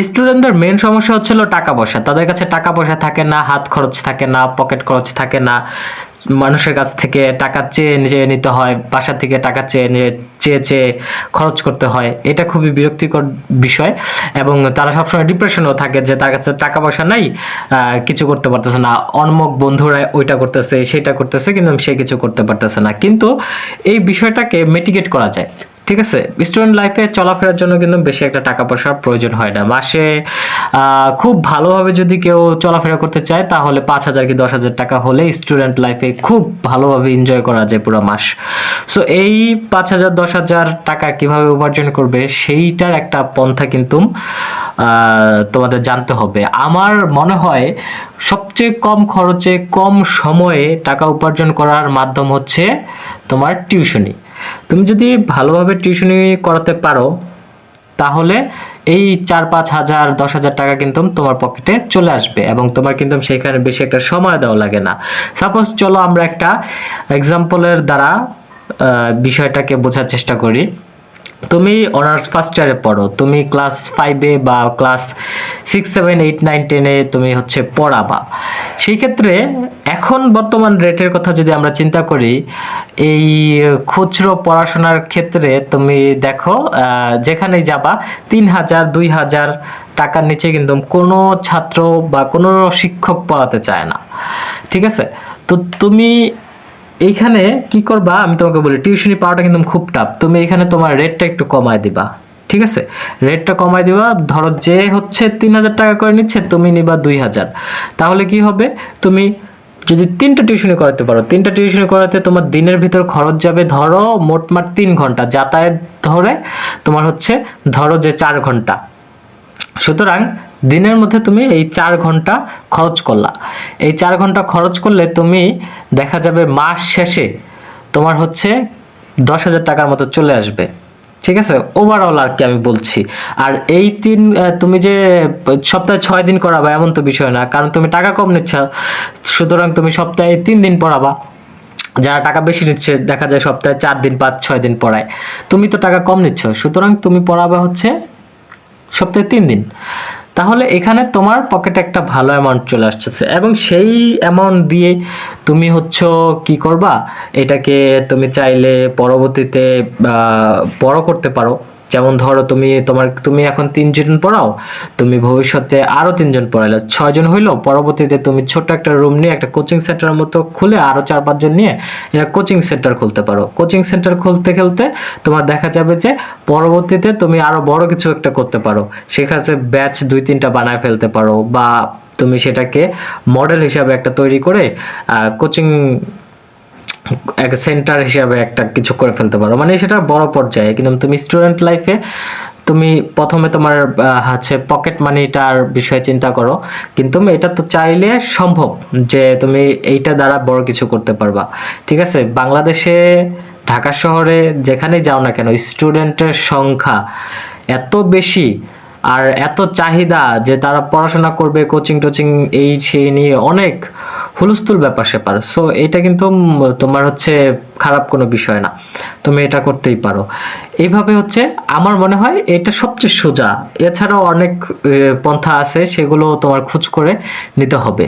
স্টুডেন্টদের মেন সমস্যা হচ্ছিল টাকা পয়সা। তাদের কাছে টাকা পয়সা থাকে না, হাত খরচ থাকে না, পকেট খরচ থাকে না। মানুষের কাছ থেকে টাকা চেয়ে চেয়ে নিতে হয়, বাসা থেকে টাকা চেয়ে নিয়ে চেয়ে চেয়ে খরচ করতে হয়। এটা খুবই বিরক্তিকর বিষয়, এবং তারা সবসময় ডিপ্রেশনেও থাকে যে তার কাছে টাকা পয়সা নাই, কিছু করতে পারতেছে না। অন্মক বন্ধুরা ওইটা করতেছে, সেটা করতেছে, কিন্তু সে কিছু করতে পারতেছে না। কিন্তু এই বিষয়টাকে মিটিগেট করা যায়। ঠিক আছে, স্টুডেন্ট লাইফে চলাফেরার জন্য কিন্তু বেশি একটা টাকা পয়সার প্রয়োজন হয় না। মাসে খুব ভালোভাবে যদি কেউ চলাফেরা করতে চায় তাহলে 5,000 কি 10,000 টাকা হলে স্টুডেন্ট লাইফে খুব ভালোভাবে এনজয় করা যায় পুরো মাস। সো এই 5,000 10,000 টাকা কিভাবে উপার্জন করবে সেইটার একটা পন্থা কিন্তু তোমাদের জানতে হবে। আমার মনে হয় সবচেয়ে কম খরচে কম সময়ে টাকা উপার্জন করার মাধ্যম হচ্ছে তোমার টিউশনি। তুমি যদি ভালোভাবে টিউশনি করাতে পারো তাহলে এই 4-5 হাজার 10,000 টাকা কিন্তু তোমার পকেটে চলে আসবে, এবং তোমার কিন্তু সেখানে বেশি একটা সময় দেওয়া লাগে না। সাপোজ চলো আমরা একটা এক্সাম্পলের দ্বারা বিষয়টাকে বোঝার চেষ্টা করি। তুমি অনার্স ফার্স্ট ইয়ারে পড়ো, তুমি ক্লাস 5-এ বা ক্লাস 6, 7, 8, 9, 10-এ তুমি হচ্ছে পড়াবা। সেই ক্ষেত্রে এখন বর্তমান রেটের কথা যদি আমরা চিন্তা করি, এই খুচরো পড়াশোনার ক্ষেত্রে তুমি দেখো যেখানেই যাবা 3,000 2,000 টাকার নিচে কিন্তু কোনো ছাত্র বা কোনো শিক্ষক পড়াতে চায় না। ঠিক আছে, তো তুমি এইখানে কি করবা আমি তোমাকে বলি, টিউশনি পাওয়াটা কিন্তু খুব টাফ। তুমি এখানে তোমার রেটটা একটু কমায় দিবা। ঠিক আছে, রেটটা কমায় দিবা। ধরো যে হচ্ছে 3,000 টাকা করে নিচ্ছে, তুমি নিবা 2,000। তাহলে কি হবে, তুমি যদি 3টা টিউশনি করাতে পারো, 3টা টিউশনি করাতে তোমার দিনের ভিতর খরচ যাবে ধরো মোটমাট 3 ঘন্টা যাতায়াত ধরে, তোমার হচ্ছে ধরো যে 4 ঘন্টা। সুতরাং দিনের মধ্যে তুমি এই 4 ঘন্টা খরচ করলা। এই 4 ঘন্টা খরচ করলে তুমি দেখা যাবে মাস শেষে তোমার হচ্ছে 10,000 টাকার মতো চলে আসবে। ঠিক আছে, ওভারঅল আর কি আমি বলছি। আর এই তুমি যে সপ্তাহে 6 দিন করাবা এমন তো বিষয় না, কারণ তুমি টাকা কম নিচ্ছ। সুতরাং তুমি সপ্তাহে 3 দিন পড়াবা। যারা টাকা বেশি নিচ্ছে দেখা যায় সপ্তাহে 4 দিন 5-6 দিন পড়ায়। তুমি তো টাকা কম নিচ্ছ, সুতরাং তুমি পড়াবা হচ্ছে সপ্তাহে 3 দিন। তাহলে এখানে তোমার পকেটে একটা ভালো অ্যামাউন্ট চলে আসছে, এবং সেই অ্যামাউন্ট দিয়ে তুমি হচ্ছে কি করবা, এটাকে তুমি চাইলে পরবর্তীতে বড় করতে পারো। যেমন ধরো তুমি এখন 3 জন পড়াও, তুমি ভবিষ্যতে আরো 3 জন পড়াইলে 6 জন হইলো। পরবর্তীতে তুমি ছোট একটা রুম নিয়ে একটা কোচিং সেন্টারের মতো খুলে আরো 4-5 জন নিয়ে এটা কোচিং সেন্টার খুলতে পারো। কোচিং সেন্টার খুলতে খুলতে তোমার দেখা যাবে যে পরবর্তীতে তুমি আরো বড় কিছু একটা করতে পারো। সেক্ষেত্রে ব্যাচ 2-3টা বানায় ফেলতে পারো, বা তুমি সেটাকে মডেল হিসাবে একটা তৈরি করে কোচিং এক সেন্টার হিসাবে একটা কিছু করে ফেলতে পারো। মানে সেটা বড় পর্যায়ে। কিন্তু তুমি স্টুডেন্ট লাইফে তুমি প্রথমে তোমার হচ্ছে পকেট মানিটার বিষয়ে চিন্তা করো, কিন্তু এটা তো চাইলে সম্ভব যে তুমি এইটা দ্বারা বড় কিছু করতে পারবা। ঠিক আছে, বাংলাদেশে ঢাকা শহরে যেখানেই যাও না কেন স্টুডেন্টের সংখ্যা এত বেশি, আর এত চাহিদা যে তারা পড়াশোনা করবে, কোচিং টোচিং এই সেই নিয়ে অনেক হুলস্থুল ব্যাপার স্যাপার। সো এটা কিন্তু তোমার হচ্ছে খারাপ কোনো বিষয় না, তুমি এটা করতেই পারো। এইভাবে হচ্ছে আমার মনে হয় এটা সবচেয়ে সোজা। এছাড়াও অনেক পন্থা আছে, সেগুলো তোমার খোঁজ করে নিতে হবে।